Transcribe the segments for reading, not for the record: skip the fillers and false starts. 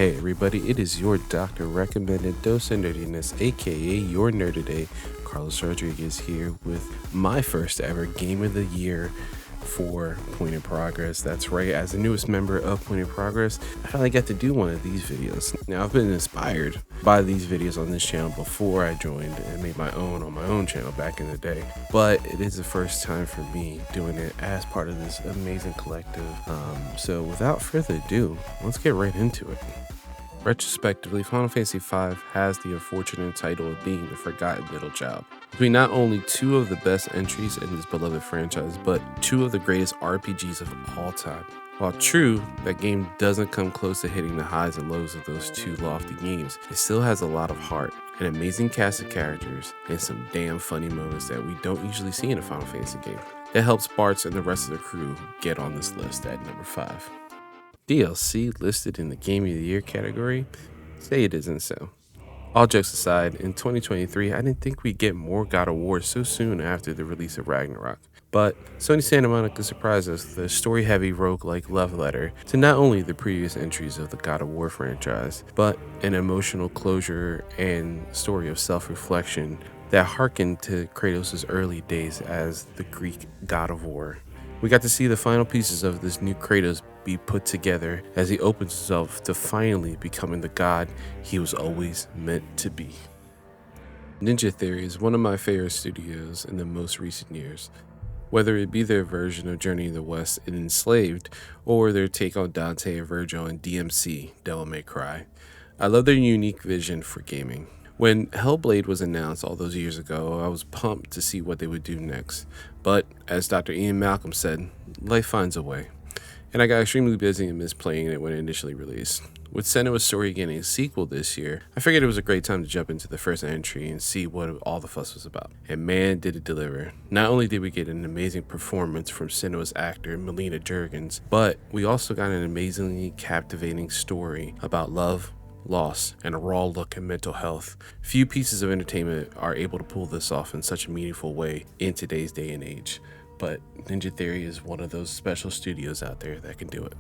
Hey everybody, it is your doctor recommended dose of nerdiness, aka your nerd today. Carlos Rodriguez here with my first ever game of the year for Point in Progress. That's right, as the newest member of Point in Progress, I finally got to do one of these videos. Now, I've been inspired by these videos on this channel before I joined and made my own on my own channel back in the day, but it is the first time for me doing it as part of this amazing collective. So without further ado, let's get right into it. Retrospectively, Final Fantasy V has the unfortunate title of being the forgotten middle child. Between not only two of the best entries in this beloved franchise, but two of the greatest RPGs of all time. While true, that game doesn't come close to hitting the highs and lows of those two lofty games, it still has a lot of heart, an amazing cast of characters, and some damn funny moments that we don't usually see in a Final Fantasy game. That helps Bartz and the rest of the crew get on this list at number 5. DLC listed in the Game of the Year category? Say it isn't so. All jokes aside, in 2023, I didn't think we'd get more God of War so soon after the release of Ragnarok. But Sony Santa Monica surprised us with a story-heavy roguelike love letter to not only the previous entries of the God of War franchise, but an emotional closure and story of self-reflection that harkened to Kratos' early days as the Greek God of War. We got to see the final pieces of this new Kratos be put together as he opens himself to finally becoming the god he was always meant to be. Ninja Theory is one of my favorite studios in the most recent years, whether it be their version of Journey to the West in Enslaved or their take on Dante and Virgil in DMC, Devil May Cry. I love their unique vision for gaming. When Hellblade was announced all those years ago, I was pumped to see what they would do next. But, as Dr. Ian Malcolm said, life finds a way. And I got extremely busy and missed playing it when it initially released. With Senua's Story getting a sequel this year, I figured it was a great time to jump into the first entry and see what all the fuss was about. And man, did it deliver. Not only did we get an amazing performance from Senua's actor, Melina Juergens, but we also got an amazingly captivating story about love, loss, and a raw look at mental health. Few pieces of entertainment are able to pull this off in such a meaningful way in today's day and age, but Ninja Theory is one of those special studios out there that can do it.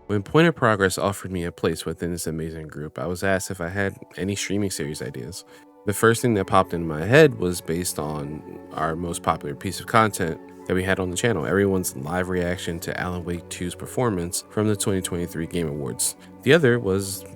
When Point of Progress offered me a place within this amazing group, I was asked if I had any streaming series ideas. The first thing that popped into my head was based on our most popular piece of content that we had on the channel, everyone's live reaction to Alan Wake 2's performance from the 2023 Game Awards. The other was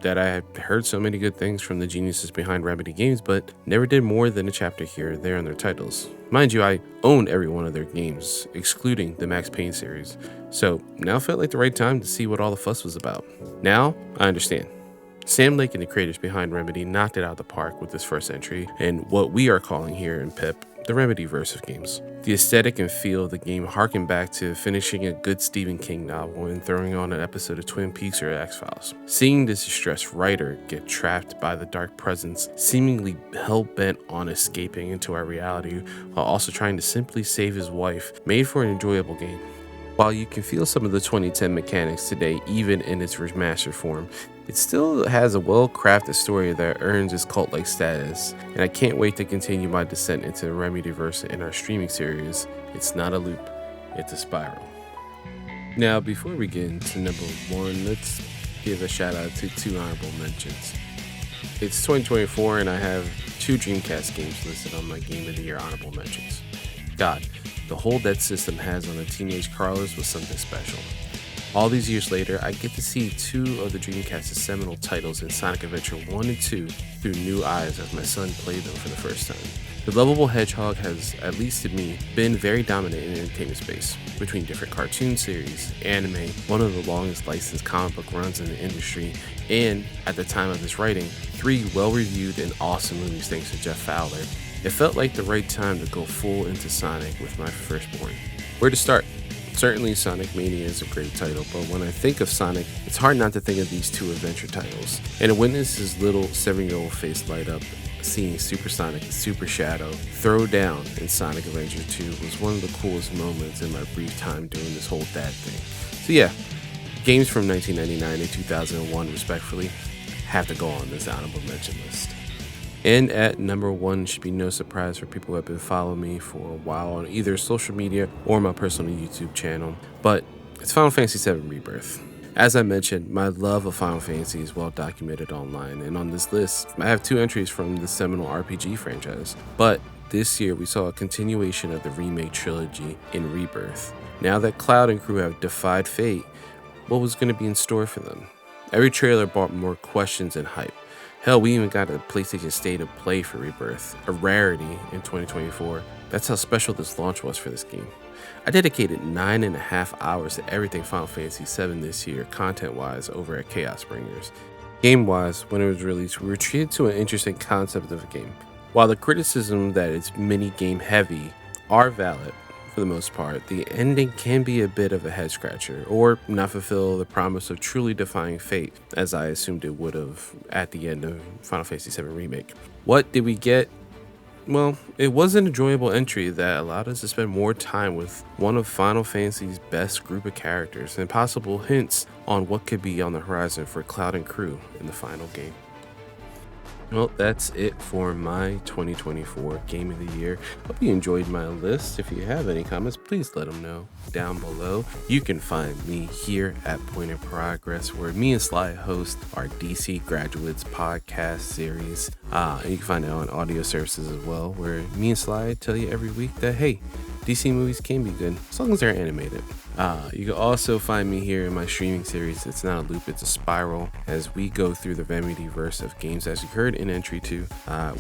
that I had heard so many good things from the geniuses behind Remedy Games, but never did more than a chapter here or there in their titles. Mind you, I own every one of their games, excluding the Max Payne series, so now felt like the right time to see what all the fuss was about. Now, I understand. Sam Lake and the creators behind Remedy knocked it out of the park with this first entry, and what we are calling here in PiP, the Remedy-verse of games. The aesthetic and feel of the game harken back to finishing a good Stephen King novel and throwing on an episode of Twin Peaks or X-Files. Seeing this distressed writer get trapped by the dark presence, seemingly hell-bent on escaping into our reality while also trying to simply save his wife, made for an enjoyable game. While you can feel some of the 2010 mechanics today, even in its remastered form, it still has a well-crafted story that earns its cult-like status, and I can't wait to continue my descent into the Remedyverse in our streaming series. It's not a loop, it's a spiral. Now, before we get into number 1, let's give a shout out to 2 honorable mentions. It's 2024 and I have 2 Dreamcast games listed on my Game of the Year honorable mentions. God, the hold that system has on a teenage Carlos was something special. All these years later, I get to see 2 of the Dreamcast's seminal titles in Sonic Adventure 1 and 2 through new eyes as my son played them for the first time. The lovable hedgehog has, at least to me, been very dominant in the entertainment space. Between different cartoon series, anime, one of the longest licensed comic book runs in the industry, and, at the time of this writing, 3 well-reviewed and awesome movies thanks to Jeff Fowler, it felt like the right time to go full into Sonic with my firstborn. Where to start? Certainly Sonic Mania is a great title, but when I think of Sonic, it's hard not to think of these 2 adventure titles. And to witness his little 7-year-old face light up seeing Super Sonic and Super Shadow throw down in Sonic Adventure 2 was one of the coolest moments in my brief time doing this whole dad thing. So yeah, games from 1999 and 2001 respectfully have to go on this honorable mention list. And at number 1 should be no surprise for people who have been following me for a while on either social media or my personal YouTube channel, but it's Final Fantasy VII Rebirth. As I mentioned, my love of Final Fantasy is well documented online, and on this list, I have 2 entries from the seminal RPG franchise. But this year, we saw a continuation of the remake trilogy in Rebirth. Now that Cloud and crew have defied fate, what was going to be in store for them? Every trailer brought more questions and hype. Hell, we even got a PlayStation State of Play for Rebirth, a rarity in 2024. That's how special this launch was for this game. I dedicated 9.5 hours to everything Final Fantasy VII this year, content-wise, over at Chaos Bringers. Game-wise, when it was released, we were treated to an interesting concept of a game. While the criticism that it's mini-game heavy are valid, for the most part, the ending can be a bit of a head-scratcher, or not fulfill the promise of truly defying fate, as I assumed it would have at the end of Final Fantasy VII Remake. What did we get? Well, it was an enjoyable entry that allowed us to spend more time with one of Final Fantasy's best group of characters and possible hints on what could be on the horizon for Cloud and crew in the final game. Well, that's it for my 2024 Game of the Year. Hope you enjoyed my list. If you have any comments, please let them know down below. You can find me here at Point in Progress, where me and Sly host our DC Graduates podcast series. You can find it on audio services as well, where me and Sly tell you every week that, hey, DC movies can be good as long as they're animated. You can also find me here in my streaming series. It's not a loop, it's a spiral. As we go through the Remedy-verse of games, as you heard in Entry 2,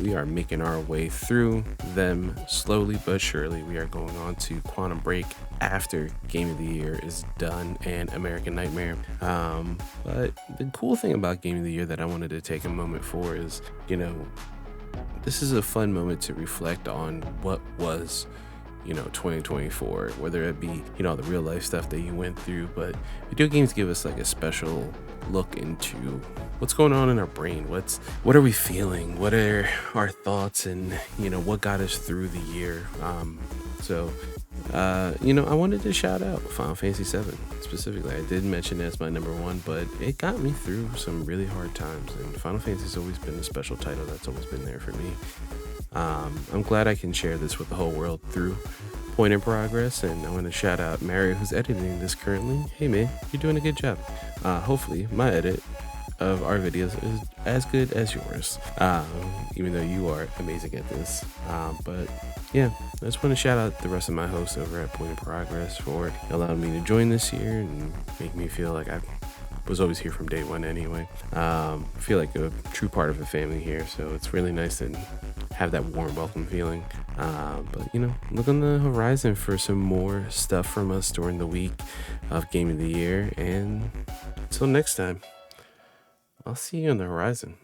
we are making our way through them slowly but surely. We are going on to Quantum Break after Game of the Year is done and American Nightmare. But the cool thing about Game of the Year that I wanted to take a moment for is, this is a fun moment to reflect on what was 2024, whether it be the real life stuff that you went through, but video games give us like a special look into what's going on in our brain. What are we feeling? What are our thoughts, and what got us through the year? I wanted to shout out Final Fantasy VII specifically. I did mention it as my number 1, but it got me through some really hard times, and Final Fantasy's always been a special title that's always been there for me. I'm glad I can share this with the whole world through Point in Progress, and I want to shout out Mario, who's editing this currently. Hey man, you're doing a good job. Hopefully my edit of our videos is as good as yours, even though you are amazing at this. But yeah, I just want to shout out the rest of my hosts over at Point in Progress for allowing me to join this year and make me feel like I was always here from day one anyway. I feel like a true part of the family here, so it's really nice to have that warm welcome feeling. But look on the horizon for some more stuff from us during the week of Game of the Year, and until next time, I'll see you on the horizon.